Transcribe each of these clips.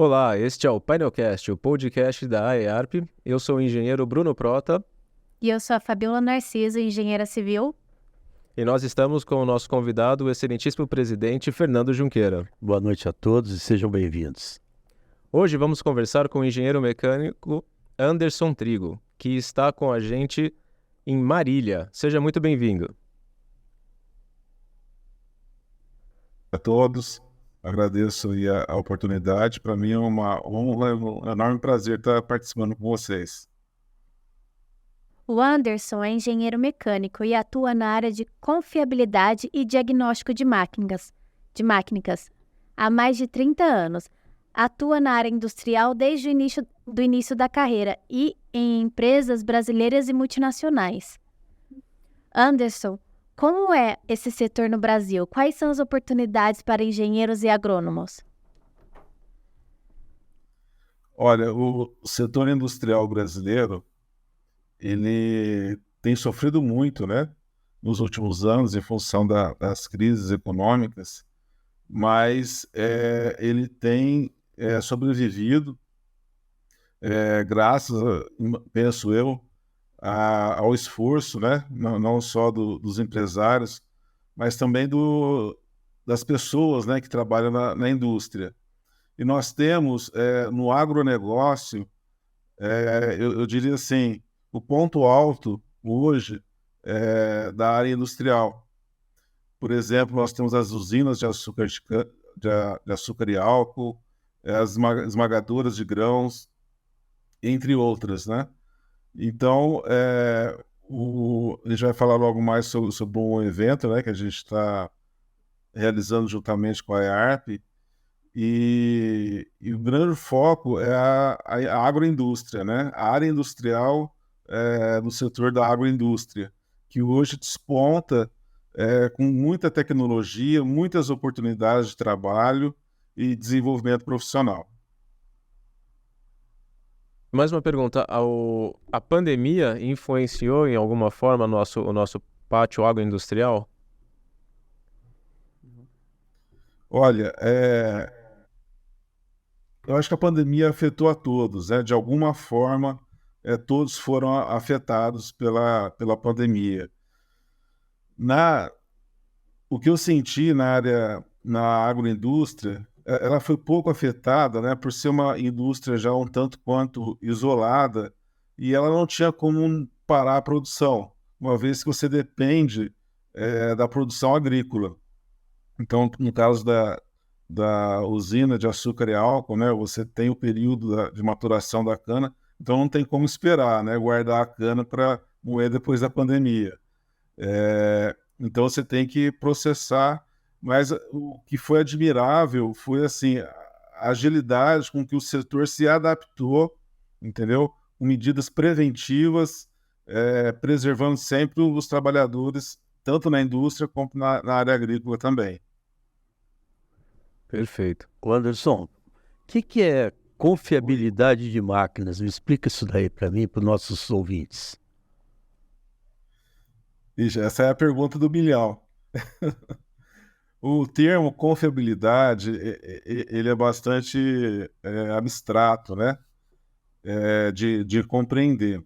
Olá, este é o Painelcast, o podcast da AEARP. Eu sou o engenheiro Bruno Prota E eu sou a Fabiola Narciso, engenheira civil. e nós estamos com o nosso convidado, o excelentíssimo presidente Fernando Junqueira. Boa noite a todos e sejam bem-vindos. Hoje vamos conversar com o engenheiro mecânico Anderson Trigo, que está com a gente em Marília. Seja muito bem-vindo. A todos, agradeço aí a oportunidade. Para mim é uma honra, um enorme prazer estar participando com vocês. O Anderson é engenheiro mecânico e atua na área de confiabilidade e diagnóstico de máquinas há mais de 30 anos. Atua na área industrial desde o início da carreira e em empresas brasileiras e multinacionais. Anderson, como é esse setor no Brasil? Quais são as oportunidades para engenheiros e agrônomos? Olha, o setor industrial brasileiro, ele tem sofrido muito, né, nos últimos anos em função das crises econômicas, mas ele tem sobrevivido, graças, penso eu, ao esforço, né, não só dos empresários, mas também das pessoas, né, que trabalham na indústria. E nós temos, no agronegócio, eu diria assim, o ponto alto hoje da área industrial. Por exemplo, nós temos as usinas de açúcar, de açúcar e álcool, as esmagadoras de grãos, entre outras, né? Então, a gente vai falar logo mais sobre um evento, né, que a gente está realizando juntamente com a EARP, e o grande foco é a agroindústria, né? A área industrial no setor da agroindústria, que hoje desponta com muita tecnologia, muitas oportunidades de trabalho e desenvolvimento profissional. Mais uma pergunta, a pandemia influenciou em alguma forma o nosso pátio agroindustrial? Olha, eu acho que a pandemia afetou a todos, né? De alguma forma, todos foram afetados pela pandemia. O que eu senti na agroindústria, ela foi pouco afetada, né? Por ser uma indústria já um tanto quanto isolada, e ela não tinha como parar a produção, uma vez que você depende da produção agrícola. Então, no caso da usina de açúcar e álcool, né, você tem o período de maturação da cana, então não tem como esperar, né, guardar a cana para moer depois da pandemia. Então você tem que processar, mas o que foi admirável foi assim, a agilidade com que o setor se adaptou, entendeu? Com medidas preventivas, preservando sempre os trabalhadores, tanto na indústria como na área agrícola também. Perfeito. O Anderson, o que é confiabilidade de máquinas? Me explica isso daí para mim e para os nossos ouvintes. Ixi, essa é a pergunta do milhão. O termo confiabilidade, ele é bastante abstrato, né? De compreender.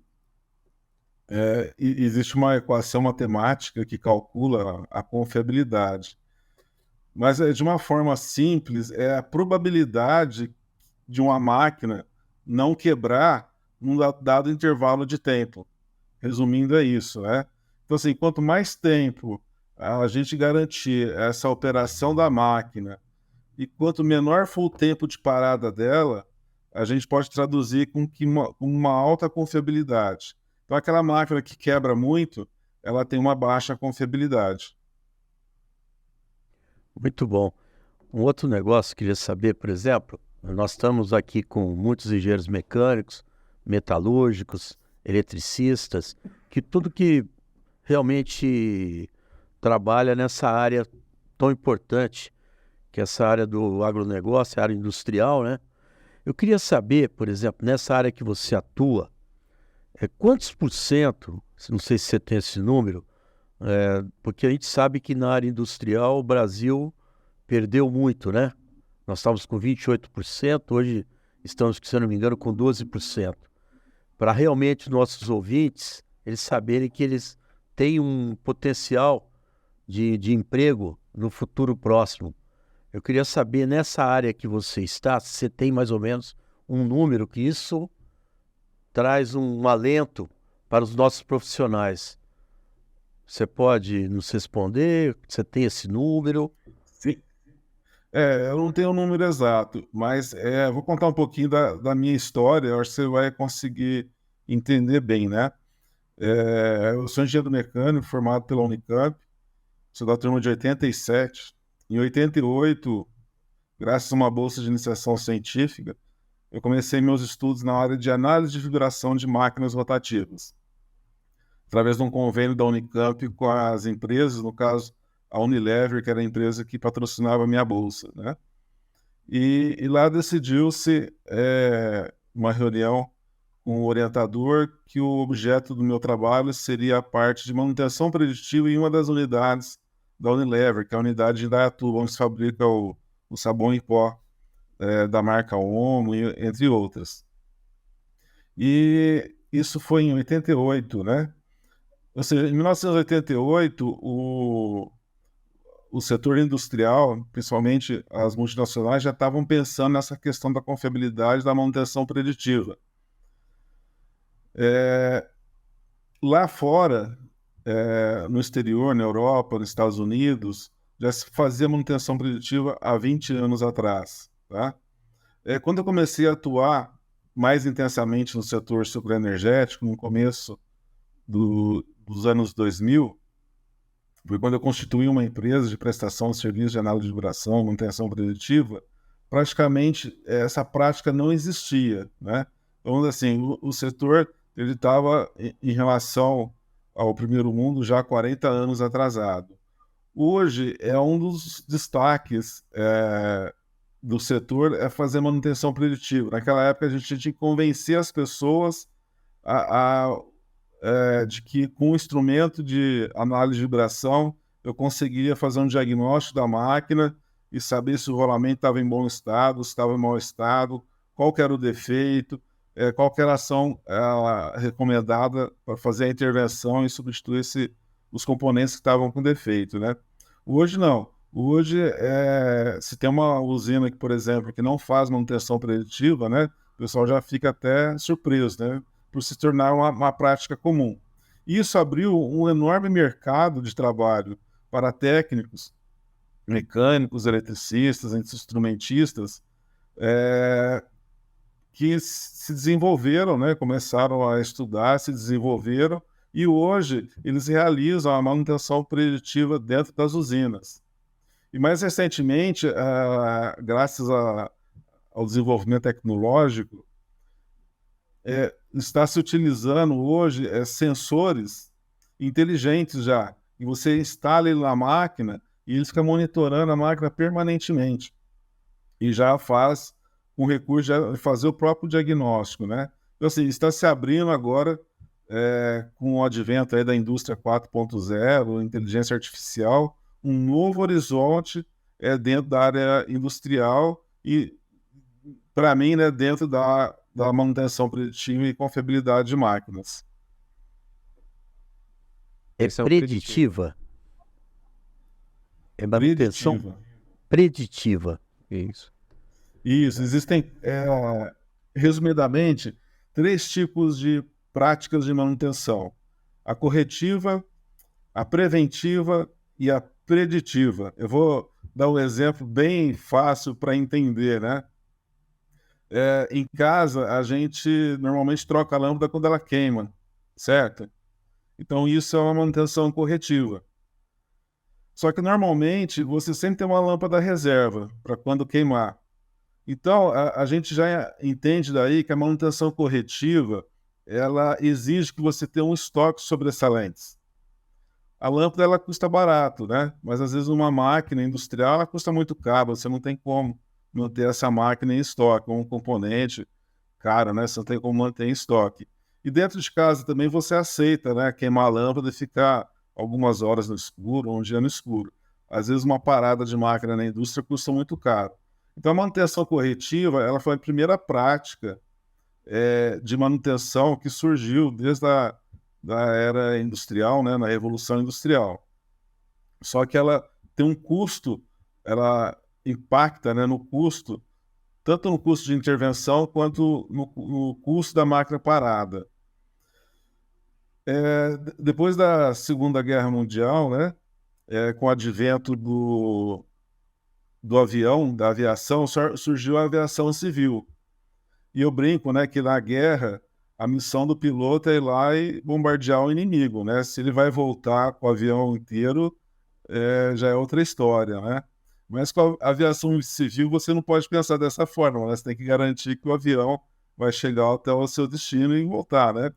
Existe uma equação matemática que calcula a confiabilidade. Mas, de uma forma simples, é a probabilidade de uma máquina não quebrar num dado intervalo de tempo. Resumindo, é isso, né? Então, assim, quanto mais tempo a gente garantir essa operação da máquina e quanto menor for o tempo de parada dela, a gente pode traduzir com uma alta confiabilidade. Então, aquela máquina que quebra muito, ela tem uma baixa confiabilidade. Muito bom. Um outro negócio que eu queria saber, por exemplo, nós estamos aqui com muitos engenheiros mecânicos, metalúrgicos, eletricistas, que tudo que realmente trabalha nessa área tão importante, que é essa área do agronegócio, a área industrial, né? Eu queria saber, por exemplo, nessa área que você atua, quantos por cento, não sei se você tem esse número, porque a gente sabe que na área industrial o Brasil perdeu muito, né? Nós estávamos com 28%, hoje estamos, se eu não me engano, com 12%. Para realmente nossos ouvintes, eles saberem que eles têm um potencial de emprego no futuro próximo. Eu queria saber, nessa área que você está, se você tem mais ou menos um número, que isso traz um alento para os nossos profissionais. Você pode nos responder? Você tem esse número? Sim. Eu não tenho o número exato, mas vou contar um pouquinho da minha história, eu acho que você vai conseguir entender bem, né? Eu sou engenheiro mecânico formado pela Unicamp, sou da turma de 87. Em 88, graças a uma bolsa de iniciação científica, eu comecei meus estudos na área de análise de vibração de máquinas rotativas, através de um convênio da Unicamp com as empresas, no caso, a Unilever, que era a empresa que patrocinava a minha bolsa, né? E lá decidiu-se, uma reunião com o orientador, que o objeto do meu trabalho seria a parte de manutenção preditiva em uma das unidades da Unilever, que é a unidade de Indaiatuba, onde se fabrica o sabão em pó da marca Omo, entre outras. E isso foi em 88, né? Ou seja, em 1988, o setor industrial, principalmente as multinacionais, já estavam pensando nessa questão da confiabilidade da manutenção preditiva. Lá fora, no exterior, na Europa, nos Estados Unidos, já se fazia manutenção preditiva há 20 anos atrás. Tá? Quando eu comecei a atuar mais intensamente no setor sucroenergético, no começo dos anos 2000, foi quando eu constituí uma empresa de prestação de serviços de análise de vibração, manutenção preditiva. Praticamente essa prática não existia, né? Então, assim, o setor ele estava em relação ao primeiro mundo já há 40 anos atrasado. Hoje é um dos destaques do setor fazer manutenção preditiva. Naquela época a gente tinha que convencer as pessoas de que com o instrumento de análise de vibração eu conseguiria fazer um diagnóstico da máquina e saber se o rolamento estava em bom estado, se estava em mau estado, qual que era o defeito, qual que era a ação recomendada para fazer a intervenção e substituir os componentes que estavam com defeito, né? Hoje não. Hoje, se tem uma usina que, por exemplo, que não faz manutenção preditiva, né, o pessoal já fica até surpreso, né, por se tornar uma prática comum. Isso abriu um enorme mercado de trabalho para técnicos, mecânicos, eletricistas, instrumentistas, que se desenvolveram, né, começaram a estudar, se desenvolveram, e hoje eles realizam a manutenção preditiva dentro das usinas. E mais recentemente, graças ao desenvolvimento tecnológico, está se utilizando hoje sensores inteligentes já, e você instala ele na máquina e ele fica monitorando a máquina permanentemente. E já faz com recurso de fazer o próprio diagnóstico, né? Então, assim, está se abrindo agora, com o advento aí da indústria 4.0, inteligência artificial, um novo horizonte dentro da área industrial e, para mim, né, dentro da manutenção preditiva e confiabilidade de máquinas. Preditiva? É manutenção preditiva. Isso. Isso, existem, resumidamente, 3 tipos de práticas de manutenção: a corretiva, a preventiva e a preditiva. Eu vou dar um exemplo bem fácil para entender, né? Em casa, a gente normalmente troca a lâmpada quando ela queima, certo? Então, isso é uma manutenção corretiva. Só que, normalmente, você sempre tem uma lâmpada reserva para quando queimar. Então, a gente já entende daí que a manutenção corretiva ela exige que você tenha um estoque sobressalentes. A lâmpada ela custa barato, né? Mas às vezes uma máquina industrial ela custa muito caro, você não tem como manter essa máquina em estoque, um componente caro, né? Você não tem como manter em estoque. E dentro de casa também você aceita, né? Queimar a lâmpada e ficar algumas horas no escuro, um dia no escuro. Às vezes uma parada de máquina na indústria custa muito caro. Então, a manutenção corretiva ela foi a primeira prática de manutenção que surgiu desde da era industrial, né, na Revolução Industrial. Só que ela tem um custo, ela impacta, né, no custo, tanto no custo de intervenção quanto no custo da máquina parada. Depois da Segunda Guerra Mundial, né, com o advento do avião, da aviação, surgiu a aviação civil. E eu brinco, né, que na guerra a missão do piloto é ir lá e bombardear o inimigo, né? Se ele vai voltar com o avião inteiro, já é outra história, né? Mas com a aviação civil você não pode pensar dessa forma, né? Você tem que garantir que o avião vai chegar até o seu destino e voltar, né?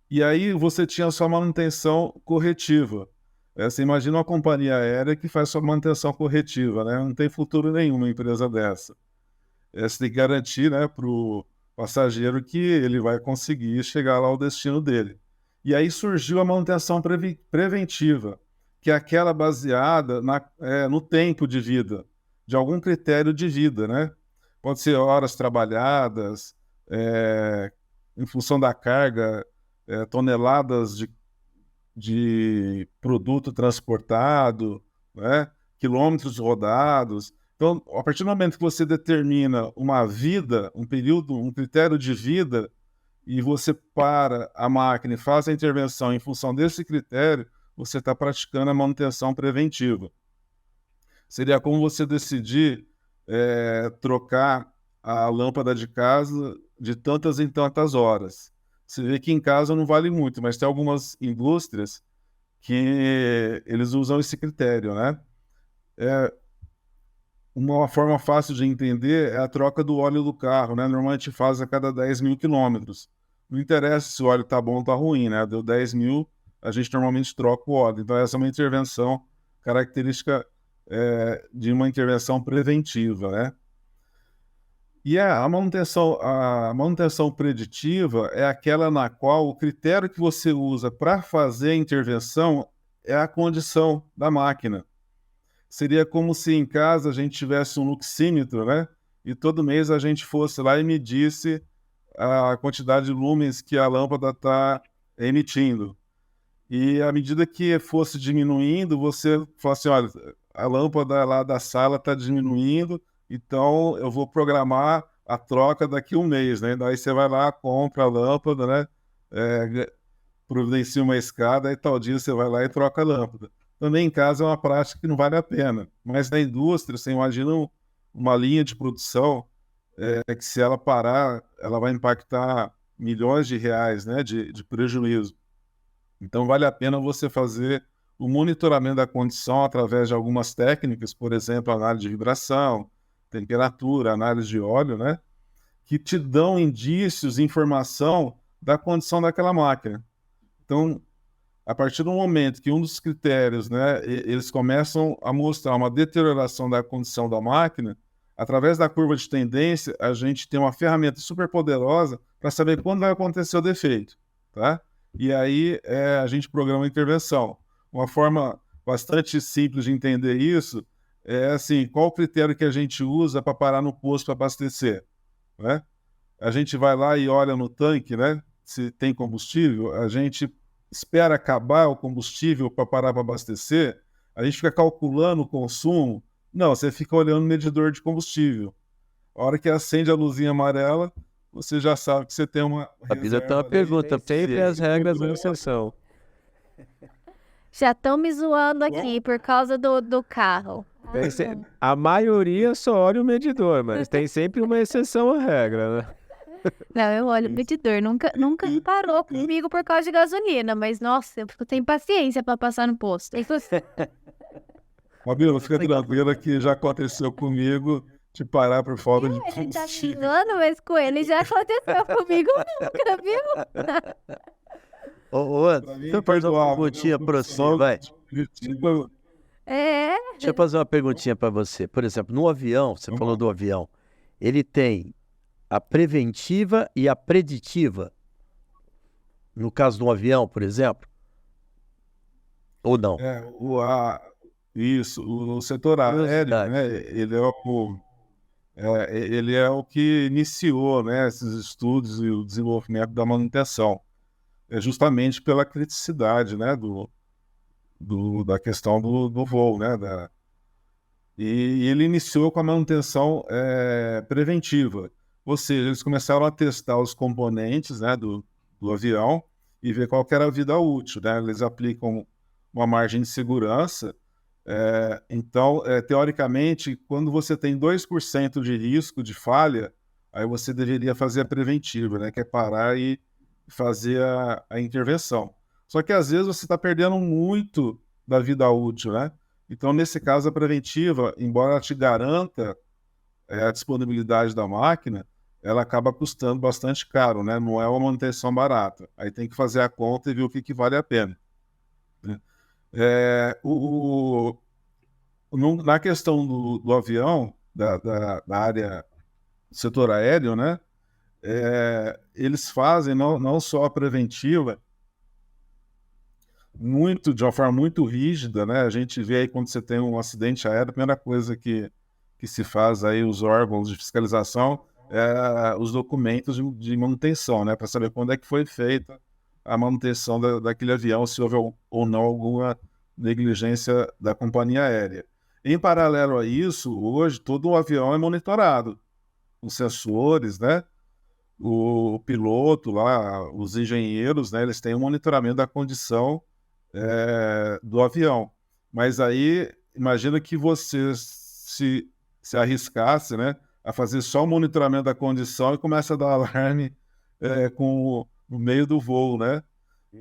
E aí você tinha a sua manutenção corretiva. Você imagina uma companhia aérea que faz sua manutenção corretiva, né? Não tem futuro nenhum uma empresa dessa. Você tem que garantir, né, para o passageiro que ele vai conseguir chegar lá ao destino dele. E aí surgiu a manutenção preventiva, que é aquela baseada no tempo de vida, de algum critério de vida, né? Pode ser horas trabalhadas, em função da carga, toneladas de produto transportado, né? Quilômetros rodados. Então, a partir do momento que você determina uma vida, um período, um critério de vida, e você para a máquina e faz a intervenção em função desse critério, você está praticando a manutenção preventiva. Seria como você decidir trocar a lâmpada de casa de tantas em tantas horas. Você vê que em casa não vale muito, mas tem algumas indústrias que eles usam esse critério, né? Uma forma fácil de entender é a troca do óleo do carro, né? Normalmente faz a cada 10 mil quilômetros. Não interessa se o óleo está bom ou está ruim, né? Deu 10 mil, a gente normalmente troca o óleo. Então, essa é uma intervenção característica de uma intervenção preventiva, né? E a manutenção preditiva é aquela na qual o critério que você usa para fazer a intervenção é a condição da máquina. Seria como se em casa a gente tivesse um luxímetro, né? E todo mês a gente fosse lá e medisse a quantidade de lumens que a lâmpada está emitindo. E à medida que fosse diminuindo, você fala assim, olha, a lâmpada lá da sala está diminuindo, então eu vou programar a troca daqui a um mês, né? Daí você vai lá, compra a lâmpada, né? Providencia uma escada e tal dia você vai lá e troca a lâmpada. Também em casa é uma prática que não vale a pena. Mas na indústria, você imagina uma linha de produção que se ela parar, ela vai impactar milhões de reais, né, de prejuízo. Então vale a pena você fazer o monitoramento da condição através de algumas técnicas, por exemplo, análise de vibração, temperatura, análise de óleo, né, que te dão indícios, informação da condição daquela máquina. Então, a partir do momento que um dos critérios, né, eles começam a mostrar uma deterioração da condição da máquina, através da curva de tendência, a gente tem uma ferramenta super poderosa para saber quando vai acontecer o defeito, tá? E aí a gente programa a intervenção. Uma forma bastante simples de entender isso é assim, qual o critério que a gente usa para parar no posto para abastecer, né? A gente vai lá e olha no tanque, né, se tem combustível, a gente espera acabar o combustível para parar para abastecer, a gente fica calculando o consumo. Não, você fica olhando o medidor de combustível. A hora que acende a luzinha amarela, você já sabe que você tem uma A Bisa tem uma pergunta, sempre as regras da exceção. Já estão me zoando aqui por causa do carro. A maioria só olha o medidor, mas tem sempre uma exceção à regra, né? Não, eu olho o medidor. Nunca parou comigo por causa de gasolina, mas nossa, eu fico sem paciência para passar no posto. Mabila, fica tranquila que já aconteceu comigo de parar por falta de Ele tá combustível. xingando, mas com ele já aconteceu comigo nunca, viu? Ô, Anderson, deixa eu fazer uma perguntinha para você, vai. Deixa eu fazer uma perguntinha para você. Por exemplo, no avião, você falou do avião, ele tem a preventiva e a preditiva. No caso do avião, por exemplo? Ou não? Isso, o setor aéreo, Curiosidade. né, ele é o que iniciou, né, esses estudos e o desenvolvimento da manutenção. É justamente pela criticidade, né, da questão do voo, né, e ele iniciou com a manutenção preventiva, ou seja, eles começaram a testar os componentes, né, do avião e ver qual que era a vida útil, né? Eles aplicam uma margem de segurança. Então, teoricamente, quando você tem 2% de risco de falha, aí você deveria fazer a preventiva, né, que é parar e fazer a intervenção. Só que às vezes você está perdendo muito da vida útil, né? Então, nesse caso, a preventiva, embora ela te garanta a disponibilidade da máquina, ela acaba custando bastante caro, né? Não é uma manutenção barata. Aí tem que fazer a conta e ver o que vale a pena, né? É, na questão do avião, da área do setor aéreo, né? Eles fazem não só a preventiva, de uma forma muito rígida, né? A gente vê aí quando você tem um acidente aéreo, a primeira coisa que se faz aí, os órgãos de fiscalização, os documentos de manutenção, né? Para saber quando é que foi feita a manutenção daquele avião, se houve ou não alguma negligência da companhia aérea. Em paralelo a isso, hoje todo o avião é monitorado, com sensores, né? O piloto lá, os engenheiros, né? Eles têm um monitoramento da condição do avião. Mas aí, imagina que você se arriscasse, né, a fazer só o monitoramento da condição e começa a dar alarme no meio do voo, né?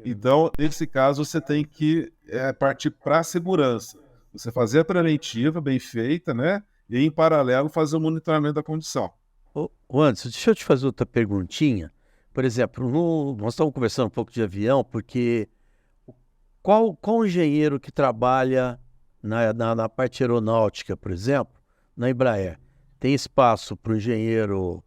Então, nesse caso, você tem que partir para a segurança. Você fazer a preventiva bem feita, né? E, em paralelo, fazer o monitoramento da condição. Ô Anderson, deixa eu te fazer outra perguntinha. Por exemplo, nós estamos conversando um pouco de avião, porque qual engenheiro que trabalha na parte aeronáutica, por exemplo, na Embraer, tem espaço para o engenheiro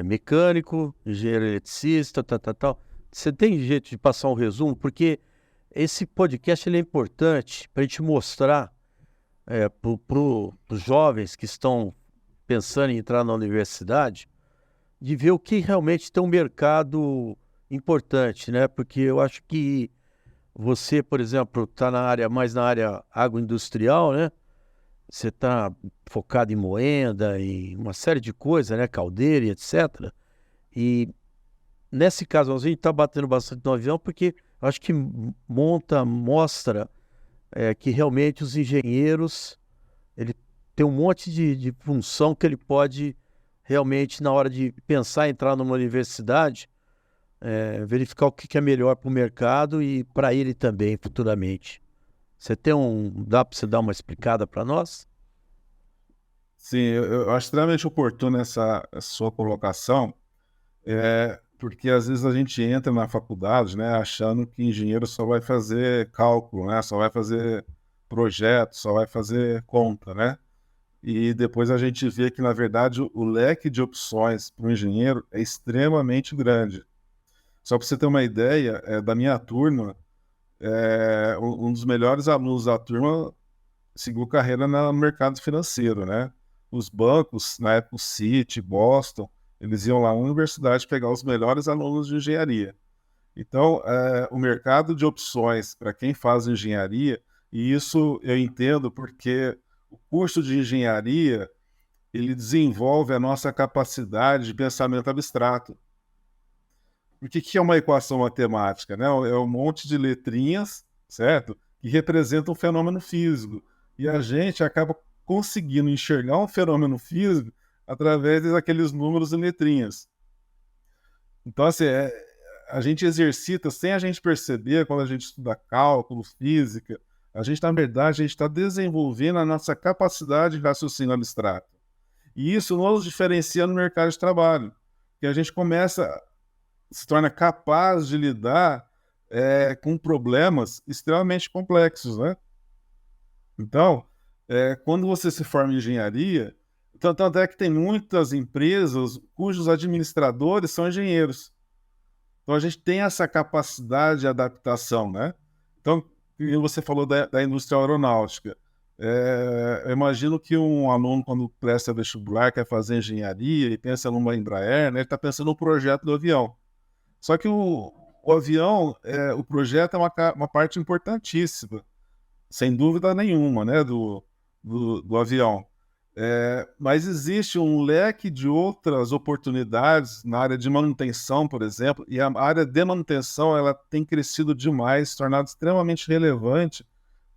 mecânico, engenheiro eletricista, tal. Você tem jeito de passar um resumo? Porque esse podcast ele é importante para a gente mostrar para os jovens que estão pensando em entrar na universidade, de ver o que realmente tem um mercado importante, né? Porque eu acho que você, por exemplo, está mais na área agroindustrial, né? Você está focado em moenda, em uma série de coisas, né? Caldeira e etc. E nesse caso, a gente está batendo bastante no avião porque eu acho que mostra que realmente os engenheiros, ele tem um monte de função que ele pode realmente, na hora de pensar em entrar numa universidade, verificar o que é melhor para o mercado e para ele também, futuramente. Dá para você dar uma explicada para nós? Sim, eu acho extremamente oportuna essa sua colocação, porque às vezes a gente entra na faculdade, né, achando que engenheiro só vai fazer cálculo, né, só vai fazer projeto, só vai fazer conta, né? E depois a gente vê que, na verdade, o leque de opções para o engenheiro é extremamente grande. Só para você ter uma ideia, da minha turma, um dos melhores alunos da turma seguiu carreira no mercado financeiro, né? Os bancos, na época o Citi, Boston, eles iam lá na universidade pegar os melhores alunos de engenharia. Então, o mercado de opções para quem faz engenharia, e isso eu entendo porque o curso de engenharia, ele desenvolve a nossa capacidade de pensamento abstrato. O que é uma equação matemática, né? É um monte de letrinhas, certo? Que representam um fenômeno físico. E a gente acaba conseguindo enxergar um fenômeno físico através daqueles números e letrinhas. Então, assim, a gente exercita sem a gente perceber, quando a gente estuda cálculo, física, na verdade, a gente está desenvolvendo a nossa capacidade de raciocínio abstrato. E isso nos diferencia no mercado de trabalho, que a gente se torna capaz de lidar com problemas extremamente complexos, né? Então, quando você se forma em engenharia, tanto é que tem muitas empresas cujos administradores são engenheiros. Então, a gente tem essa capacidade de adaptação, né? Então, você falou da indústria aeronáutica. Eu imagino que um aluno, quando presta vestibular, quer fazer engenharia e pensa numa Embraer, né, ele está pensando no projeto do avião. Só que o avião, o projeto é uma parte importantíssima, sem dúvida nenhuma, né, do avião. Mas existe um leque de outras oportunidades na área de manutenção, por exemplo, e a área de manutenção ela tem crescido demais, se tornado extremamente relevante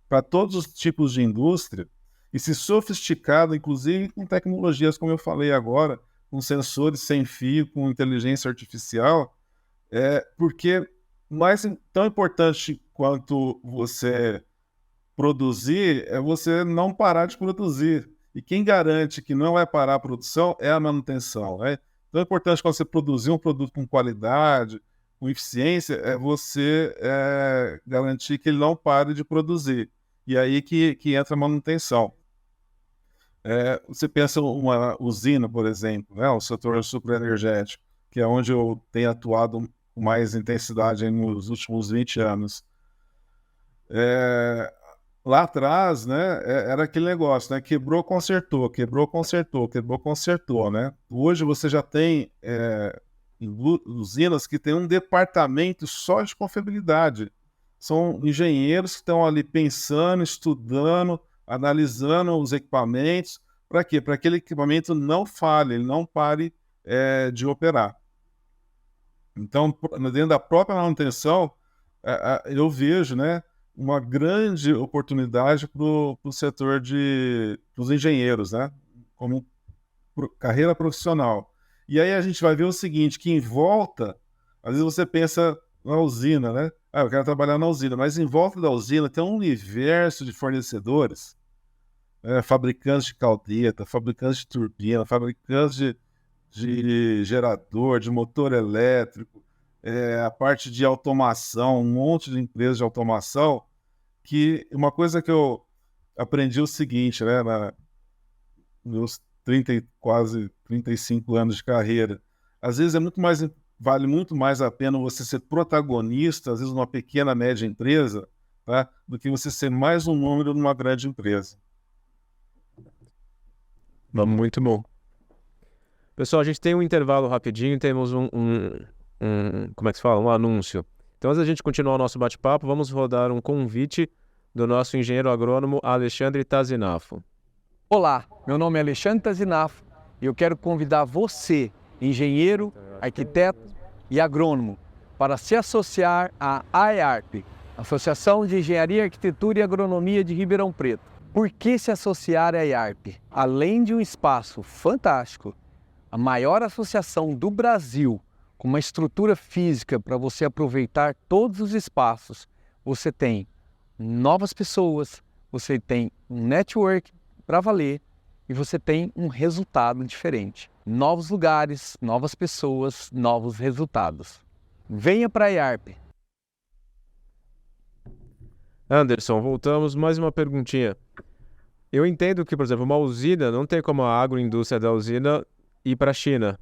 para todos os tipos de indústria e se sofisticado, inclusive com tecnologias, como eu falei agora, com sensores sem fio, com inteligência artificial, porque tão importante quanto você produzir é você não parar de produzir. E quem garante que não vai parar a produção é a manutenção, né? Então é importante quando você produzir um produto com qualidade, com eficiência, é você garantir que ele não pare de produzir. E aí que entra a manutenção. Você pensa uma usina, por exemplo, né? O setor superenergético, que é onde eu tenho atuado com mais intensidade aí nos últimos 20 anos. Lá atrás, né, era aquele negócio, né? Quebrou, consertou, quebrou, consertou, quebrou, consertou, né? Hoje você já tem usinas que têm um departamento só de confiabilidade. São engenheiros que estão ali pensando, estudando, analisando os equipamentos. Para quê? Para que aquele equipamento não falhe, ele não pare de operar. Então, dentro da própria manutenção, eu vejo, né, uma grande oportunidade para o setor dos engenheiros, né, como carreira profissional. E aí a gente vai ver o seguinte, que em volta, às vezes você pensa na usina, né? Eu quero trabalhar na usina, mas em volta da usina tem um universo de fornecedores, fabricantes de caldeta, fabricantes de turbina, fabricantes de gerador, de motor elétrico, a parte de automação, um monte de empresas de automação, que uma coisa que eu aprendi é o seguinte, né, meus 30 quase 35 anos de carreira, às vezes vale muito mais a pena você ser protagonista, às vezes numa pequena, média empresa, tá, do que você ser mais um número numa grande empresa. Muito bom. Pessoal, a gente tem um intervalo rapidinho, temos como é que se fala? Um anúncio. Então, antes da gente continuar o nosso bate-papo, vamos rodar um convite do nosso engenheiro agrônomo Alexandre Tazinafo. Olá, meu nome é Alexandre Tazinafo e eu quero convidar você, engenheiro, arquiteto e agrônomo, para se associar à AEARP, Associação de Engenharia, Arquitetura e Agronomia de Ribeirão Preto. Por que se associar à AEARP? Além de um espaço fantástico, a maior associação do Brasil, com uma estrutura física para você aproveitar todos os espaços, você tem novas pessoas, você tem um network para valer e você tem um resultado diferente. Novos lugares, novas pessoas, novos resultados. Venha para a AEARP. Anderson, voltamos. Mais uma perguntinha. Eu entendo que, por exemplo, uma usina, não tem como a agroindústria da usina ir para a China,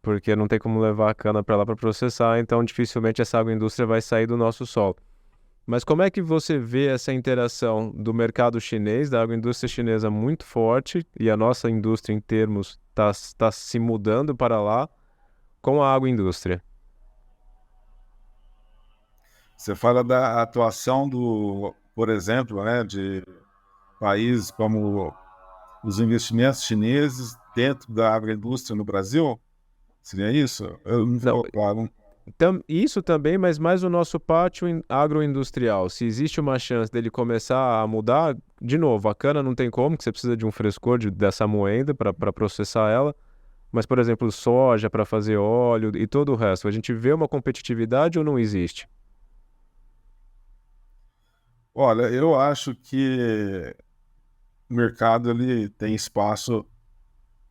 porque não tem como levar a cana para lá para processar, então dificilmente essa agroindústria vai sair do nosso solo. Mas como é que você vê essa interação do mercado chinês, da agroindústria chinesa muito forte, e a nossa indústria em termos está se mudando para lá, com a agroindústria? Você fala da atuação por exemplo, né, de países como os investimentos chineses dentro da agroindústria no Brasil? Seria isso? Eu não Não, ficou claro. isso também, mas mais o nosso pátio agroindustrial. Se existe uma chance dele começar a mudar, de novo, a cana não tem como, que você precisa de um frescor dessa moenda para processar ela. Mas, por exemplo, soja para fazer óleo e todo o resto, a gente vê uma competitividade ou não existe? Olha, eu acho que o mercado ele tem espaço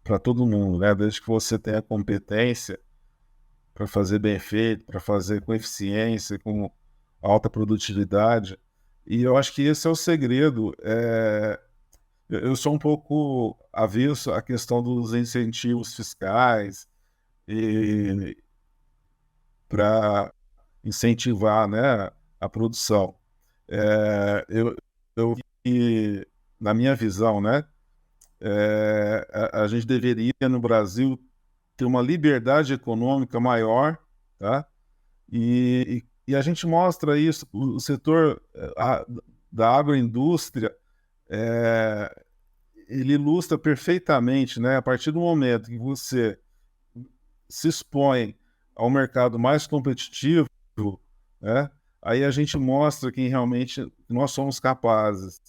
para todo mundo, né? Desde que você tenha competência para fazer bem feito, para fazer com eficiência, com alta produtividade. E eu acho que esse é o segredo. Eu sou um pouco avesso à questão dos incentivos fiscais e para incentivar, né, a produção. Eu vi na minha visão, né, a gente deveria, no Brasil, ter uma liberdade econômica maior, tá? E a gente mostra isso, o setor da agroindústria, é, ele ilustra perfeitamente, né? A partir do momento que você se expõe ao mercado mais competitivo, né? Aí a gente mostra quem realmente nós somos capazes.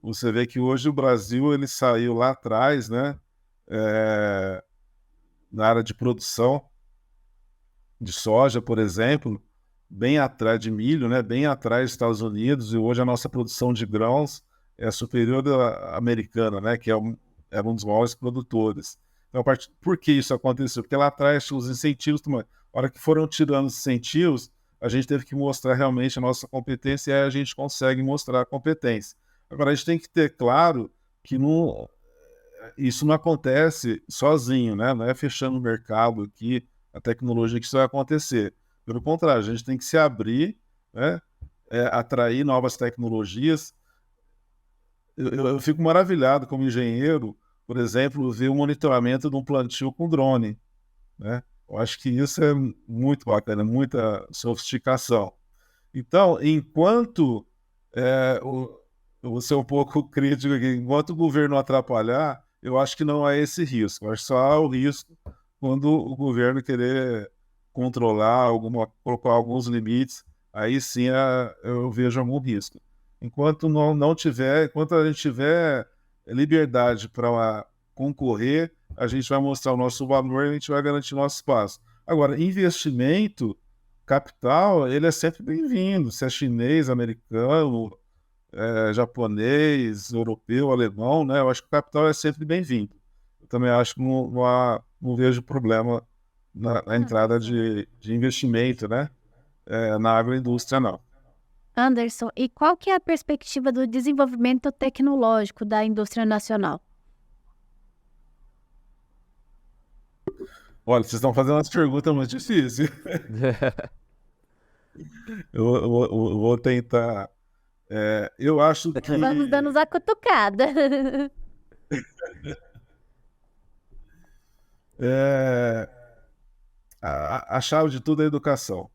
Você vê que hoje o Brasil ele saiu lá atrás, né? É, na área de produção de soja, por exemplo, bem atrás de milho, né? Bem atrás dos Estados Unidos, e hoje a nossa produção de grãos é superior à americana, né? Que é um dos maiores produtores. Então, por que isso aconteceu? Porque lá atrás os incentivos, na hora que foram tirando os incentivos, a gente teve que mostrar realmente a nossa competência e aí a gente consegue mostrar a competência. Agora, a gente tem que ter claro que isso não acontece sozinho, né? Não é fechando o mercado aqui, a tecnologia que isso vai acontecer. Pelo contrário, a gente tem que se abrir, né? Atrair novas tecnologias. Eu fico maravilhado como engenheiro, por exemplo, ver o monitoramento de um plantio com drone, né? Eu acho que isso é muito bacana, muita sofisticação. Então, enquanto eu vou ser um pouco crítico aqui, enquanto o governo atrapalhar, eu acho que não há esse risco. Eu acho que só há o risco quando o governo querer controlar colocar alguns limites, aí sim eu vejo algum risco. Enquanto não tiver, enquanto a gente tiver liberdade para concorrer, a gente vai mostrar o nosso valor e a gente vai garantir nosso espaço. Agora, investimento, capital, ele é sempre bem-vindo, se é chinês, americano, japonês, europeu, alemão, né? Eu acho que o capital é sempre bem-vindo. Eu também acho que não vejo problema na entrada de investimento, né? Na agroindústria, não. Anderson, e qual que é a perspectiva do desenvolvimento tecnológico da indústria nacional? Olha, vocês estão fazendo umas perguntas muito difíceis. Eu vou tentar. Eu acho que Vamos dando a cutucada. é, a chave de tudo é a educação.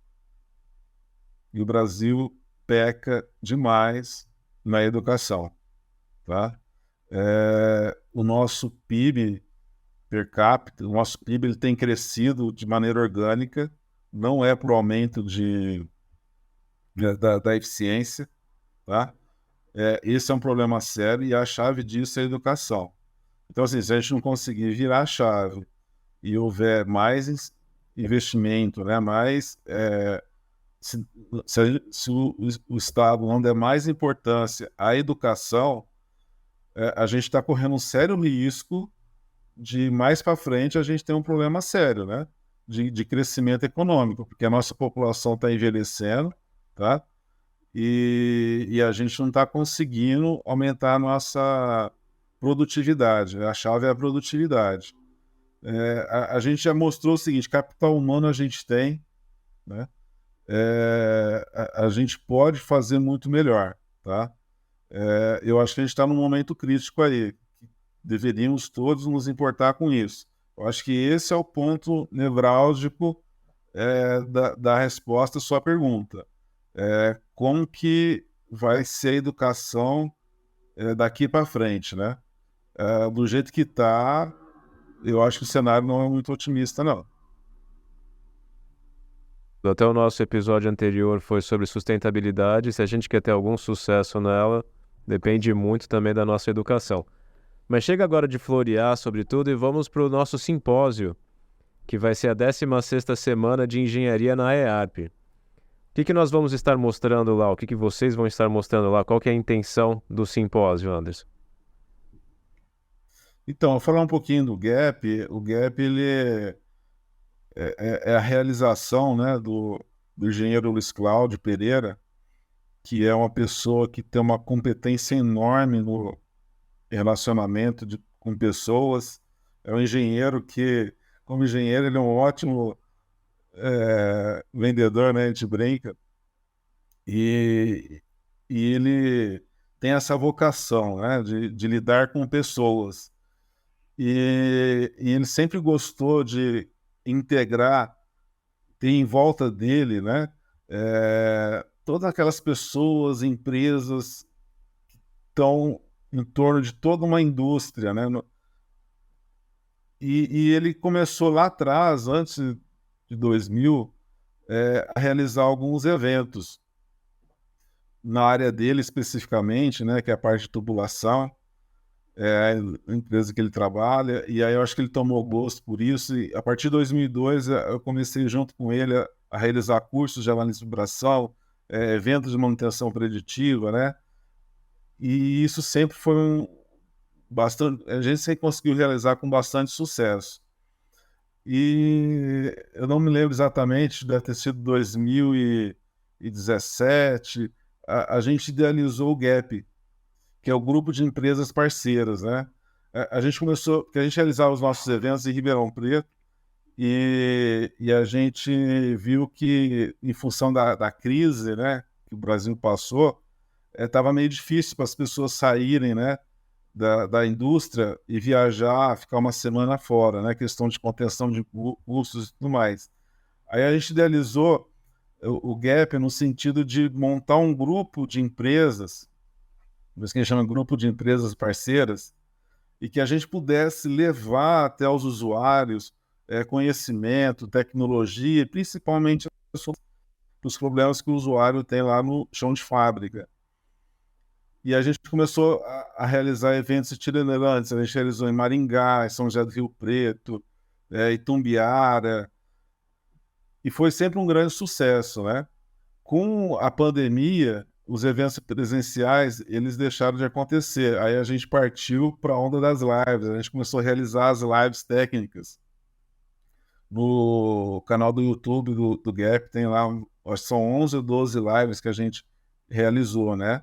E o Brasil peca demais na educação, tá? O nosso PIB per capita, o nosso PIB ele tem crescido de maneira orgânica, não é por aumento da eficiência, tá? Esse é um problema sério e a chave disso é a educação. Então, assim, se a gente não conseguir virar a chave e houver mais investimento, né, se, se o Estado não der mais importância à educação, a gente está correndo um sério risco de mais para frente a gente ter um problema sério, né? De crescimento econômico, porque a nossa população está envelhecendo, tá? E a gente não está conseguindo aumentar a nossa produtividade. A chave é a produtividade. A gente já mostrou o seguinte: capital humano a gente tem, né? A gente pode fazer muito melhor, tá? Eu acho que a gente está num momento crítico aí. Deveríamos todos nos importar com isso. Eu acho que esse é o ponto nevrálgico da resposta à sua pergunta. Como que vai ser a educação daqui para frente, né? Do jeito que está, eu acho que o cenário não é muito otimista, não. Até o nosso episódio anterior foi sobre sustentabilidade. Se a gente quer ter algum sucesso nela, depende muito também da nossa educação. Mas chega agora de florear sobre tudo e vamos para o nosso simpósio, que vai ser a 16ª semana de engenharia na EARP. O que nós vamos estar mostrando lá? O que vocês vão estar mostrando lá? Qual que é a intenção do simpósio, Anderson? Então, vou falar um pouquinho do GAP. O GAP ele é a realização, né, do engenheiro Luiz Cláudio Pereira, que é uma pessoa que tem uma competência enorme no relacionamento com pessoas. É um engenheiro que, como engenheiro, ele é um ótimo vendedor, né? A gente brinca. E ele tem essa vocação, né, de lidar com pessoas. E ele sempre gostou de integrar, ter em volta dele, né, todas aquelas pessoas, empresas que estão em torno de toda uma indústria, né? E ele começou lá atrás, antes de 2000, a realizar alguns eventos na área dele especificamente, né, que é a parte de tubulação, é a empresa que ele trabalha, e aí eu acho que ele tomou gosto por isso, e a partir de 2002 eu comecei junto com ele a realizar cursos de análise de vibração, eventos de manutenção preditiva, né, e isso sempre foi bastante, a gente sempre conseguiu realizar com bastante sucesso. E eu não me lembro exatamente, deve ter sido 2017, a gente idealizou o GAP, que é o grupo de empresas parceiras, né? A gente começou, porque a gente realizava os nossos eventos em Ribeirão Preto e a gente viu que, em função da crise, né, que o Brasil passou, estava meio difícil para as pessoas saírem, né, da indústria e viajar, ficar uma semana fora, né? Questão de contenção de custos e tudo mais. Aí a gente idealizou o GAP no sentido de montar um grupo de empresas, por isso que a gente chama grupo de empresas parceiras, e que a gente pudesse levar até os usuários conhecimento, tecnologia, principalmente os problemas que o usuário tem lá no chão de fábrica. E a gente começou a realizar eventos itinerantes. A gente realizou em Maringá, em São José do Rio Preto, Itumbiara, e foi sempre um grande sucesso, né? Com a pandemia, os eventos presenciais, eles deixaram de acontecer. Aí a gente partiu para a onda das lives. A gente começou a realizar as lives técnicas. No canal do YouTube do GAP, tem lá, acho que são 11 ou 12 lives que a gente realizou, né?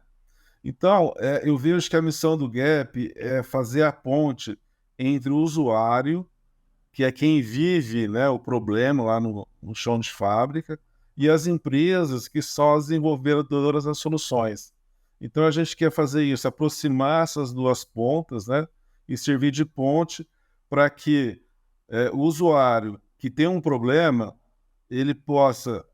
Então, eu vejo que a missão do GAP é fazer a ponte entre o usuário, que é quem vive, né, o problema lá no chão de fábrica, e as empresas, que são as desenvolvedoras das soluções. Então, a gente quer fazer isso, aproximar essas duas pontas, né, e servir de ponte para que o usuário que tem um problema, ele possa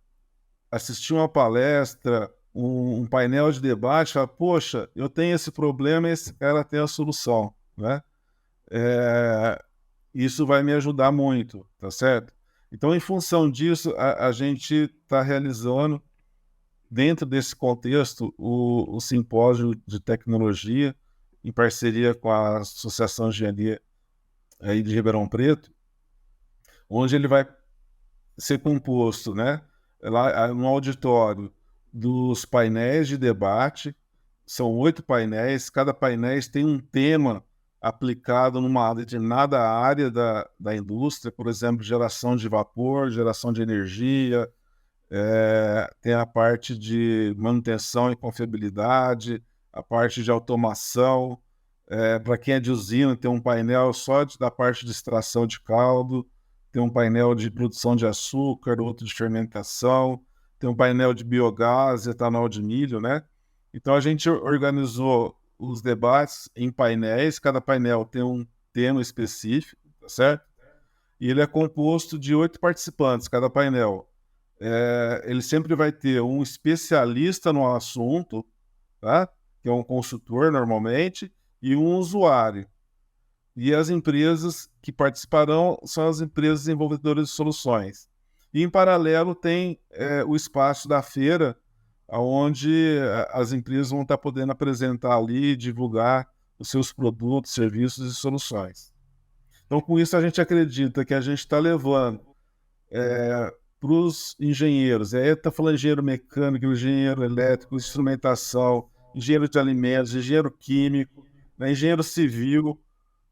assistir uma palestra, um painel de debate, falar, poxa, eu tenho esse problema e esse cara tem a solução, né? Isso vai me ajudar muito, tá certo? Então, em função disso, a gente está realizando, dentro desse contexto, o simpósio de tecnologia, em parceria com a Associação de Engenharia aí de Ribeirão Preto, onde ele vai ser composto, né, lá no auditório, dos painéis de debate. São 8 painéis, cada painel tem um tema aplicado numa determinada área da indústria, por exemplo, geração de vapor, geração de energia, tem a parte de manutenção e confiabilidade, a parte de automação. Para quem é de usina, tem um painel só da parte de extração de caldo, tem um painel de produção de açúcar, outro de fermentação, tem um painel de biogás, etanol de milho, né? Então a gente organizou os debates em painéis, cada painel tem um tema específico, tá certo? E ele é composto de 8 participantes, cada painel. Ele sempre vai ter um especialista no assunto, tá? Que é um consultor normalmente, e um usuário. E as empresas que participarão são as empresas desenvolvedoras de soluções. E, em paralelo, tem o espaço da feira, onde as empresas vão estar podendo apresentar ali e divulgar os seus produtos, serviços e soluções. Então, com isso, a gente acredita que a gente está levando para os engenheiros, aí está falando engenheiro mecânico, engenheiro elétrico, instrumentação, engenheiro de alimentos, engenheiro químico, né, engenheiro civil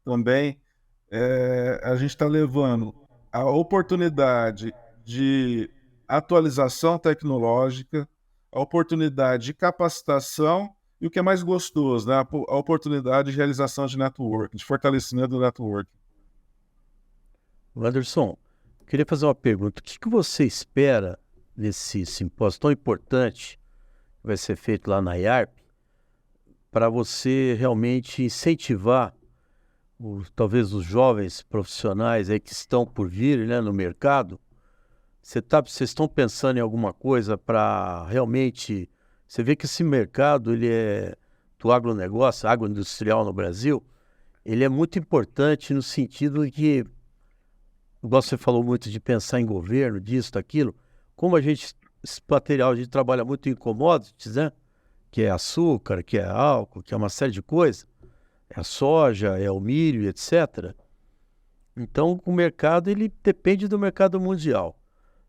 também, a gente está levando a oportunidade de atualização tecnológica, a oportunidade de capacitação e o que é mais gostoso, né? A oportunidade de realização de network, de fortalecimento do network. Anderson, queria fazer uma pergunta. O que você espera nesse simpósio tão importante que vai ser feito lá na IARP para você realmente incentivar talvez os jovens profissionais aí que estão por vir, né, no mercado. Vocês estão pensando em alguma coisa para realmente... Você vê que esse mercado ele é do agronegócio, agroindustrial no Brasil, ele é muito importante no sentido de que, igual você falou muito de pensar em governo, disso, daquilo, como esse material a gente trabalha muito em commodities, né? Que é açúcar, que é álcool, que é uma série de coisas, é a soja, é o milho, etc. Então, o mercado, ele depende do mercado mundial.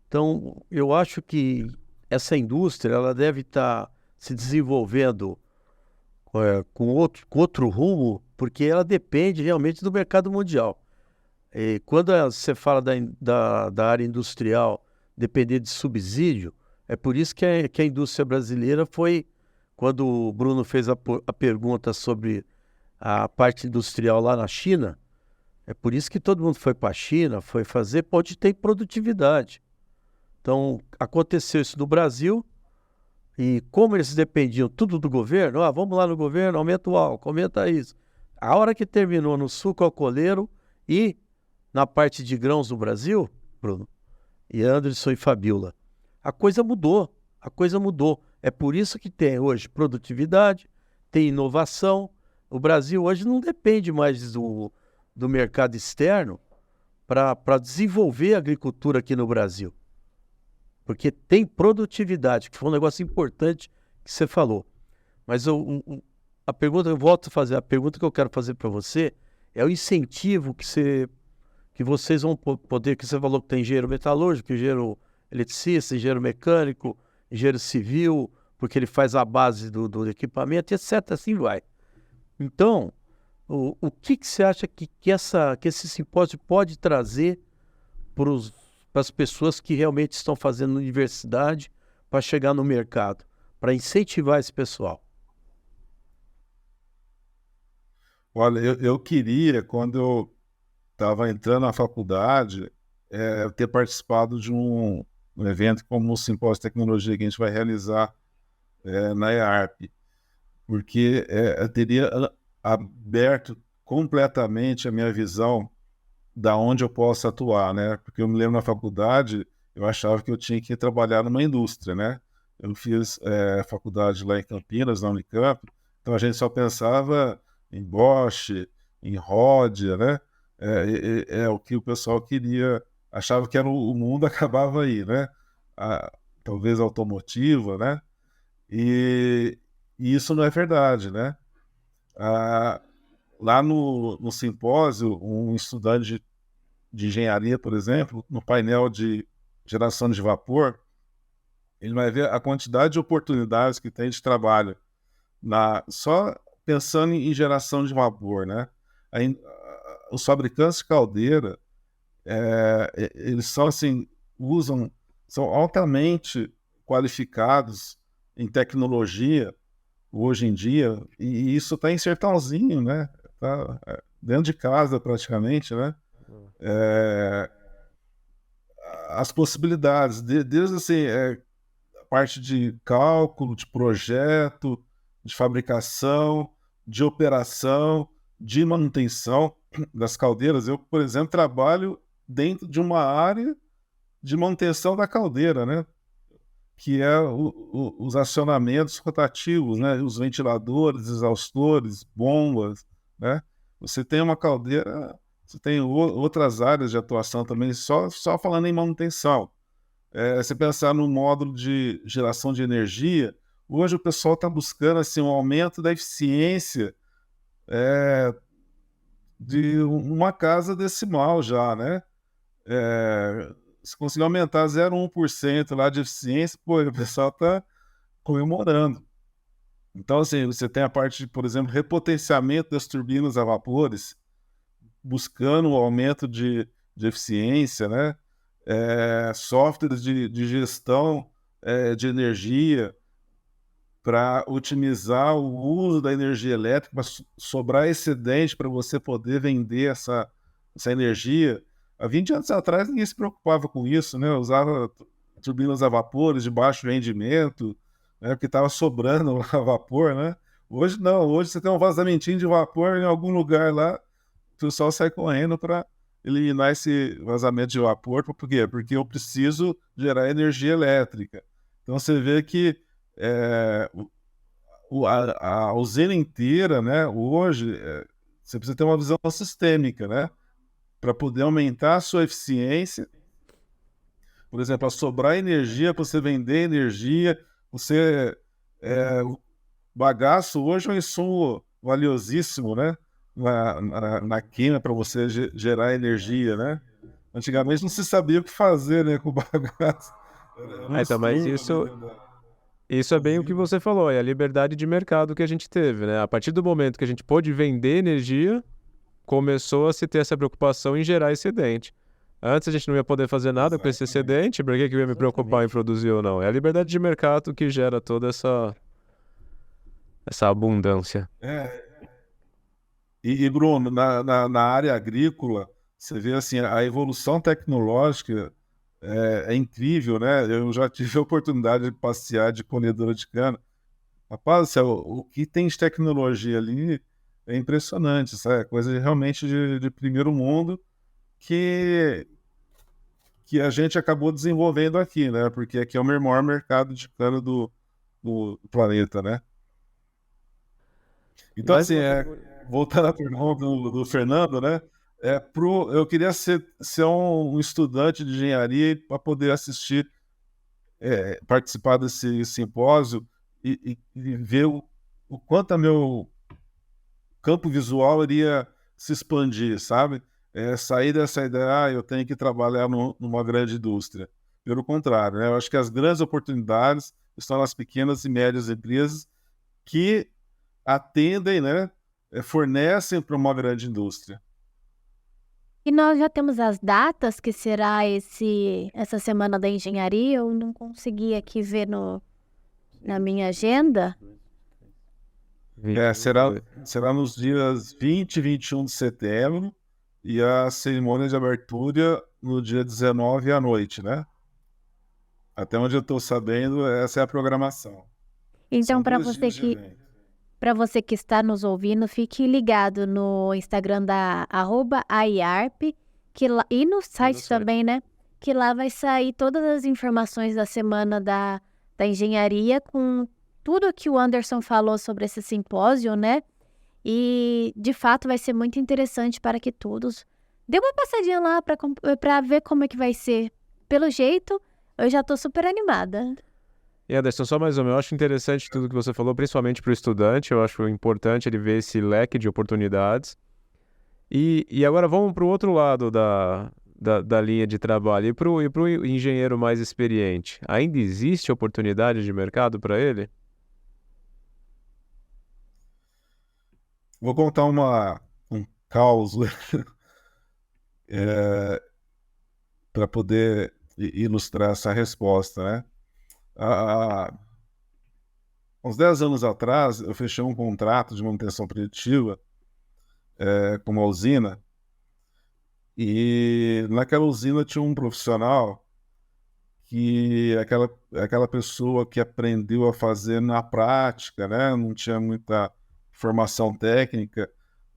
Então, eu acho que essa indústria, ela deve estar se desenvolvendo com outro rumo, porque ela depende realmente do mercado mundial. E quando você fala da área industrial depender de subsídio, é por isso que a indústria brasileira foi, quando o Bruno fez a pergunta sobre a parte industrial lá na China, é por isso que todo mundo foi para a China, foi fazer, pode ter produtividade. Então, aconteceu isso no Brasil, e como eles dependiam tudo do governo, vamos lá no governo, aumenta o álcool, aumenta isso. A hora que terminou no suco alcooleiro e na parte de grãos no Brasil, Bruno, e Anderson e Fabiola, a coisa mudou. É por isso que tem hoje produtividade, tem inovação. O Brasil hoje não depende mais do mercado externo para desenvolver a agricultura aqui no Brasil. Porque tem produtividade, que foi um negócio importante que você falou. Mas a pergunta, eu volto a fazer, a pergunta que eu quero fazer para você é o incentivo que vocês vão poder, que você falou que tem engenheiro metalúrgico, engenheiro eletricista, engenheiro mecânico, engenheiro civil, porque ele faz a base do equipamento, etc. Assim vai. Então, o que você acha que esse simpósio pode trazer para as pessoas que realmente estão fazendo universidade para chegar no mercado, para incentivar esse pessoal? Olha, eu queria, quando eu estava entrando na faculdade, ter participado de um evento como o Simpósio de Tecnologia que a gente vai realizar na EARP, porque teria aberto completamente a minha visão da onde eu posso atuar, né? Porque eu me lembro na faculdade, eu achava que eu tinha que trabalhar numa indústria, né? Eu fiz faculdade lá em Campinas, na Unicamp, então a gente só pensava em Bosch, em Rodia, né? O que o pessoal queria, achava que era o mundo acabava aí, né? Talvez automotiva, né? E isso não é verdade, né? Lá no simpósio, um estudante de engenharia, por exemplo, no painel de geração de vapor, ele vai ver a quantidade de oportunidades que tem de trabalho só pensando em geração de vapor, né? Os fabricantes de caldeira, eles são assim, são altamente qualificados em tecnologia hoje em dia, e isso está em Sertãozinho, né? Tá dentro de casa praticamente, né? As possibilidades, desde assim, a parte de cálculo, de projeto, de fabricação, de operação, de manutenção das caldeiras. Eu, por exemplo, trabalho dentro de uma área de manutenção da caldeira, né? Que é os acionamentos rotativos, né? Os ventiladores, exaustores, bombas, né? Você tem uma caldeira, você tem outras áreas de atuação também, só falando em manutenção. Você pensar no módulo de geração de energia, hoje o pessoal está buscando assim, um aumento da eficiência de uma casa decimal já, né? Se conseguir aumentar 0,1% lá de eficiência, pô, o pessoal está comemorando. Então, assim, você tem a parte de, por exemplo, repotenciamento das turbinas a vapores, buscando o aumento de eficiência, né? Softwares de gestão de energia para otimizar o uso da energia elétrica, para sobrar excedente para você poder vender essa energia. Há 20 anos atrás ninguém se preocupava com isso, né? Usava turbinas a vapores de baixo rendimento, né? Porque estava sobrando a vapor, né? Hoje não, hoje você tem um vazamentinho de vapor em algum lugar lá, o pessoal sai correndo para eliminar esse vazamento de vapor. Por quê? Porque eu preciso gerar energia elétrica. Então você vê que é, a usina inteira, né, hoje, você precisa ter uma visão sistêmica, né, para poder aumentar a sua eficiência. Por exemplo, a sobrar energia para você vender energia, você o bagaço hoje é um insumo valiosíssimo, né? Na queima para você gerar energia, né? Antigamente não se sabia o que fazer, né, com o bagaço. Era um Então, mas estouro ali dentro da isso é bem o que usina. você falou, é a liberdade de mercado que a gente teve, né? A partir do momento que a gente pôde vender energia, começou a se ter essa preocupação em gerar excedente. Antes a gente não ia poder fazer nada com esse Exatamente. excedente, por que que eu ia me preocupar em produzir ou não? É a liberdade de mercado que gera toda essa abundância. É, e Bruno, na área agrícola, você vê assim, a evolução tecnológica é incrível, né? Eu já tive a oportunidade de passear de colhedora de cana. Rapaz, do céu, o que tem de tecnologia ali é impressionante, sabe? Coisa realmente de primeiro mundo que, que a gente acabou desenvolvendo aqui, né? Porque aqui é o maior mercado de cana do planeta, né? Então, Mais assim, uma pergunta. voltando à pergunta do Fernando, né? Eu queria ser um estudante de engenharia para poder assistir, participar desse simpósio e ver o quanto meu campo visual iria se expandir, sabe? Sair dessa ideia, eu tenho que trabalhar numa grande indústria. Pelo contrário, né? Eu acho que as grandes oportunidades estão nas pequenas e médias empresas que atendem, né? Fornecem para uma grande indústria. E nós já temos as datas que será essa semana da engenharia. Eu não consegui aqui ver na minha agenda. Será nos dias 20 e 21 de setembro e a cerimônia de abertura no dia 19 à noite, né? Até onde eu estou sabendo, essa é a programação. Então, São 2 dias de evento. para você que está nos ouvindo, fique ligado no Instagram da @aiarp, e no site site. também, né? Que lá vai sair todas as informações da semana da engenharia, com tudo que o Anderson falou sobre esse simpósio, né? E de fato vai ser muito interessante para que todos dê uma passadinha lá para ver como é que vai ser. Pelo jeito, eu já estou super animada. E Anderson, só mais uma, eu acho interessante tudo que você falou, principalmente para o estudante, eu acho importante ele ver esse leque de oportunidades. E agora vamos para o outro lado da linha de trabalho, e pro engenheiro mais experiente. Ainda existe oportunidade de mercado para ele? Vou contar um caos para poder ilustrar essa resposta, né? Há uns 10 anos atrás, eu fechei um contrato de manutenção preditiva com uma usina, e naquela usina tinha um profissional que aquela pessoa que aprendeu a fazer na prática, né? Não tinha muita formação técnica,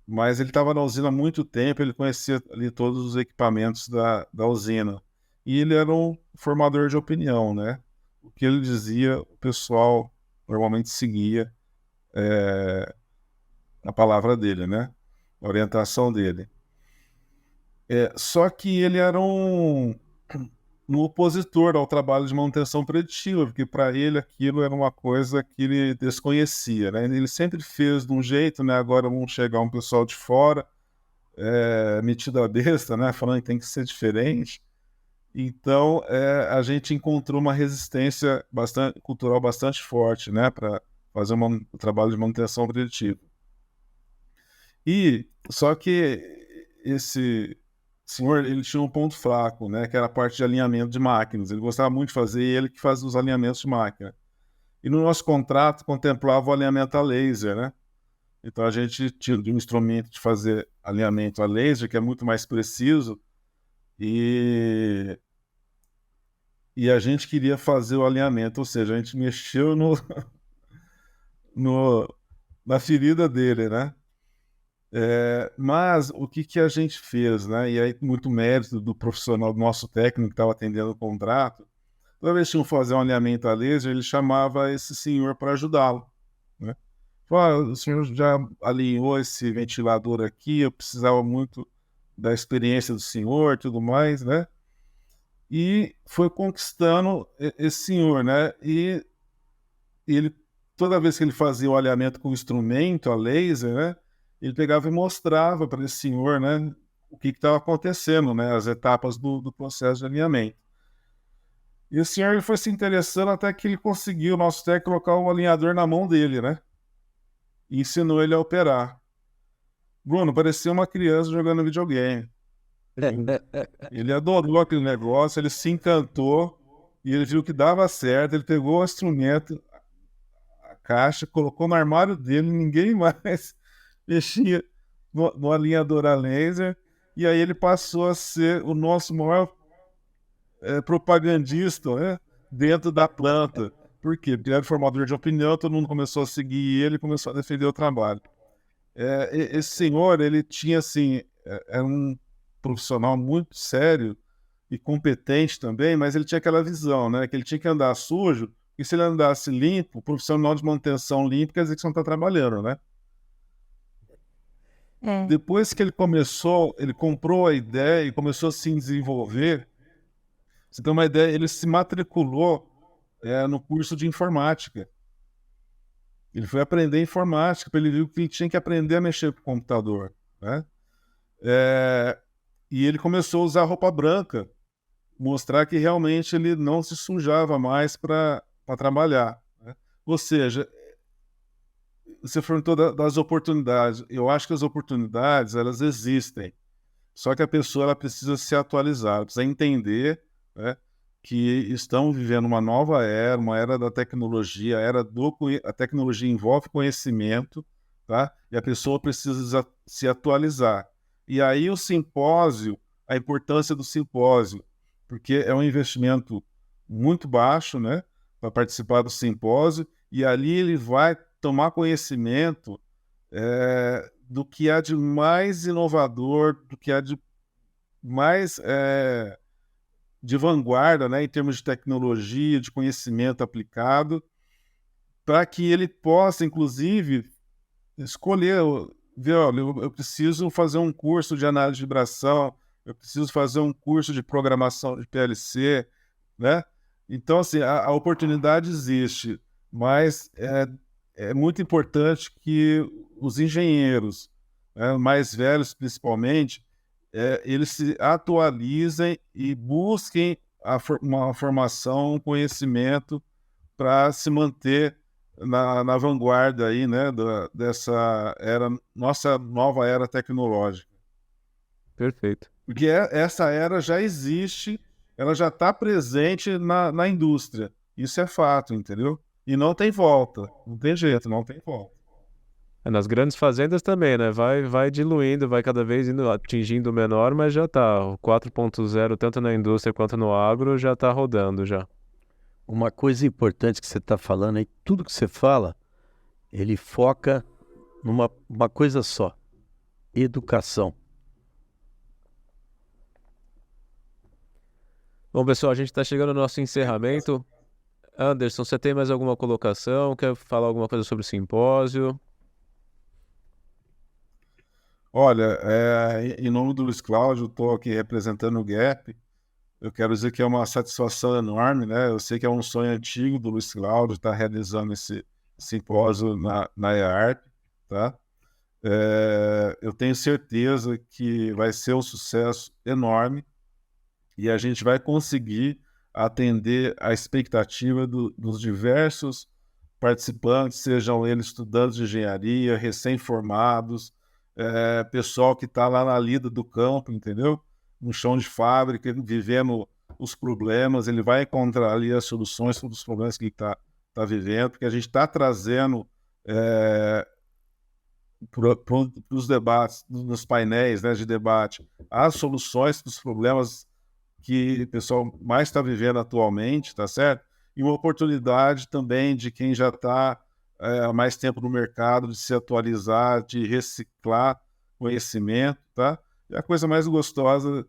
mas ele estava na usina há muito tempo, ele conhecia ali todos os equipamentos da usina. E ele era um formador de opinião, né? O que ele dizia, o pessoal normalmente seguia a palavra dele, né? A orientação dele. Só que ele era um opositor ao trabalho de manutenção preditiva, porque para ele aquilo era uma coisa que ele desconhecia, né? Ele sempre fez de um jeito, né? Agora vão chegar um pessoal de fora, metido a besta, né? Falando que tem que ser diferente. Então, a gente encontrou uma resistência cultural bastante forte, né? Para fazer um trabalho de manutenção preditiva. Só que esse senhor, ele tinha um ponto fraco, né, que era a parte de alinhamento de máquinas. Ele gostava muito de fazer, e ele que fazia os alinhamentos de máquina. E no nosso contrato contemplava o alinhamento a laser, né? Então a gente tinha um instrumento de fazer alinhamento a laser, que é muito mais preciso, e, e a gente queria fazer o alinhamento, ou seja, a gente mexeu no, na ferida dele, né? Mas o que a gente fez, né? E aí, muito mérito do profissional, do nosso técnico que estava atendendo o contrato. Toda vez que tinham que fazer um alinhamento a laser, ele chamava esse senhor para ajudá-lo, né? Falou, o senhor já alinhou esse ventilador aqui, eu precisava muito da experiência do senhor e tudo mais, né? E foi conquistando esse senhor, né? E ele, toda vez que ele fazia o alinhamento com o instrumento, a laser, né? Ele pegava e mostrava para esse senhor, né? O que estava acontecendo, né? As etapas do processo de alinhamento. E o senhor ele foi se interessando até que ele conseguiu, o nosso técnico, colocar o alinhador na mão dele, né? E ensinou ele a operar. Bruno, parecia uma criança jogando videogame. Ele adorou aquele negócio, ele se encantou e ele viu que dava certo. Ele pegou o instrumento, a caixa, colocou no armário dele, ninguém mais mexia no alinhador a laser. E aí ele passou a ser o nosso maior propagandista, né, dentro da planta. Por quê? Porque ele era formador de opinião, todo mundo começou a seguir ele, começou a defender o trabalho. Esse senhor, ele tinha assim, era um profissional muito sério e competente também, mas ele tinha aquela visão, né, que ele tinha que andar sujo, e se ele andasse limpo, profissional de manutenção limpa, quer dizer que você não está trabalhando, né? Depois que ele começou, ele comprou a ideia e começou a se desenvolver. Você tem uma ideia, ele se matriculou no curso de informática. Ele foi aprender informática, porque ele viu que ele tinha que aprender a mexer com o computador, né? E ele começou a usar roupa branca, mostrar que realmente ele não se sujava mais para trabalhar, né? Ou seja, você perguntou das oportunidades. Eu acho que as oportunidades, elas existem. Só que a pessoa ela precisa se atualizar, ela precisa entender, né, que estamos vivendo uma era da tecnologia, a tecnologia envolve conhecimento, tá? E a pessoa precisa se atualizar. E aí o simpósio, a importância do simpósio, porque é um investimento muito baixo, né, para participar do simpósio, e ali ele vai tomar conhecimento do que há de mais inovador, do que há de mais de vanguarda, né, em termos de tecnologia, de conhecimento aplicado, para que ele possa, inclusive, escolher, ver, olha, eu preciso fazer um curso de análise de vibração, eu preciso fazer um curso de programação de PLC, né? Então, assim, a oportunidade existe, mas é muito importante que os engenheiros, né, mais velhos principalmente, eles se atualizem e busquem uma formação, um conhecimento para se manter na vanguarda aí, né, dessa era, nossa nova era tecnológica. Perfeito. Porque essa era já existe, ela já está presente na indústria. Isso é fato, entendeu? E não tem volta, não tem jeito, não tem volta. Nas grandes fazendas também, né? Vai diluindo, vai cada vez indo, atingindo o menor, mas já tá. O 4.0, tanto na indústria quanto no agro, já tá rodando já. Uma coisa importante que você está falando aí, tudo que você fala, ele foca numa uma coisa só: educação. Bom, pessoal, a gente está chegando no nosso encerramento. Anderson, você tem mais alguma colocação? Quer falar alguma coisa sobre o simpósio? Olha, em nome do Luiz Cláudio, estou aqui representando o GAP. Eu quero dizer que é uma satisfação enorme, né? Eu sei que é um sonho antigo do Luiz Cláudio estar realizando esse simpósio na EARP, tá? Eu tenho certeza que vai ser um sucesso enorme e a gente vai conseguir atender a expectativa dos diversos participantes, sejam eles estudantes de engenharia, recém-formados, pessoal que está lá na lida do campo, entendeu? No chão de fábrica, vivendo os problemas, ele vai encontrar ali as soluções para os problemas que está vivendo, porque a gente está trazendo para os debates, nos painéis, né, de debate, as soluções para os problemas que o pessoal mais está vivendo atualmente, tá certo? E uma oportunidade também de quem já está mais tempo no mercado, de se atualizar, de reciclar conhecimento, tá? E a coisa mais gostosa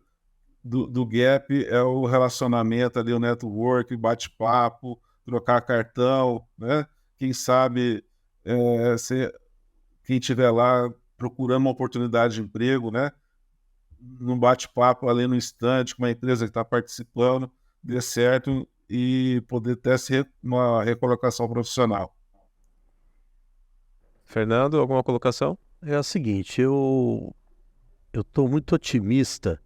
do Gap é o relacionamento ali, o network, bate-papo, trocar cartão, né? Quem sabe quem estiver lá procurando uma oportunidade de emprego, né? Num bate-papo ali no instante com uma empresa que está participando, dê certo e poder ter uma recolocação profissional. Fernando, alguma colocação? É o seguinte, eu estou muito otimista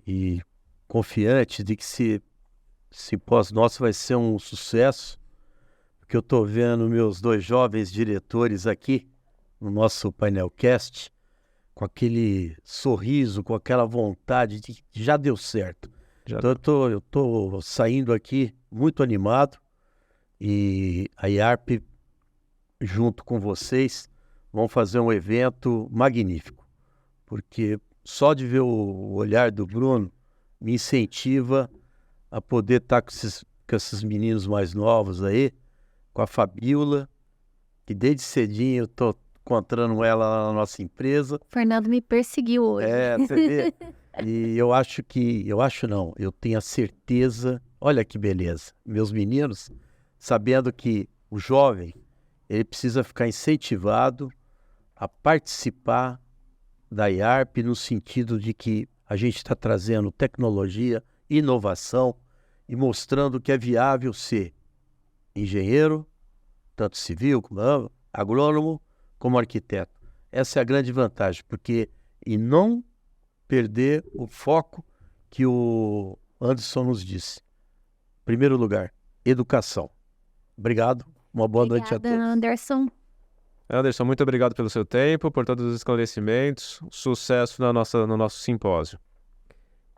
e confiante de que esse simpósio nosso vai ser um sucesso, porque eu estou vendo meus 2 jovens diretores aqui no nosso painelcast com aquele sorriso, com aquela vontade de que já deu certo. Então eu estou saindo aqui muito animado e a IARP, junto com vocês, vão fazer um evento magnífico, porque só de ver o olhar do Bruno me incentiva a poder estar com esses meninos mais novos aí, com a Fabiola, que desde cedinho eu estou encontrando ela lá na nossa empresa. Fernando me perseguiu hoje. Você vê? E eu tenho a certeza, olha que beleza, meus meninos, sabendo que o jovem, ele precisa ficar incentivado a participar da IARP no sentido de que a gente está trazendo tecnologia, inovação e mostrando que é viável ser engenheiro, tanto civil como agrônomo, como arquiteto. Essa é a grande vantagem, e não perder o foco que o Anderson nos disse. Em primeiro lugar, educação. Obrigado, uma boa noite a todos. Anderson. Anderson, muito obrigado pelo seu tempo, por todos os esclarecimentos. Sucesso no nosso simpósio.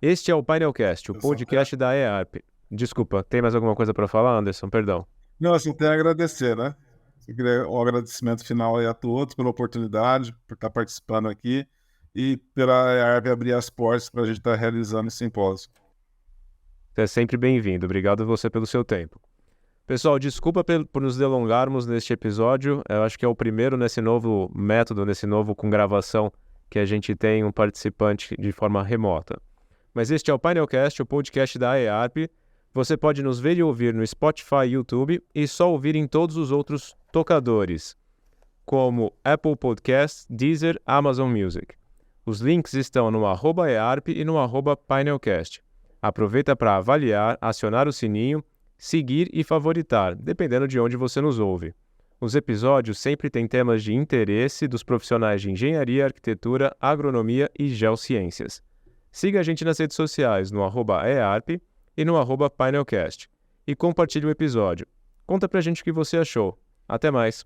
Este é o Painelcast, o podcast da EARP. Desculpa, tem mais alguma coisa para falar, Anderson? Perdão. Não, assim, tem a agradecer, né? Um agradecimento final aí a todos pela oportunidade, por estar participando aqui e pela EARP abrir as portas para a gente estar realizando esse simpósio. Você é sempre bem-vindo. Obrigado a você pelo seu tempo. Pessoal, desculpa por nos delongarmos neste episódio. Eu acho que é o primeiro nesse novo método, nesse novo com gravação, que a gente tem um participante de forma remota. Mas este é o Painelcast, o podcast da EARP. Você pode nos ver e ouvir no Spotify, YouTube e só ouvir em todos os outros tocadores, como Apple Podcasts, Deezer, Amazon Music. Os links estão no @EARP e no @Painelcast. Aproveita para avaliar, acionar o sininho, seguir e favoritar, dependendo de onde você nos ouve. Os episódios sempre têm temas de interesse dos profissionais de engenharia, arquitetura, agronomia e geociências. Siga a gente nas redes sociais no @EARP e no @Painelcast. E compartilhe o episódio. Conta pra gente o que você achou. Até mais!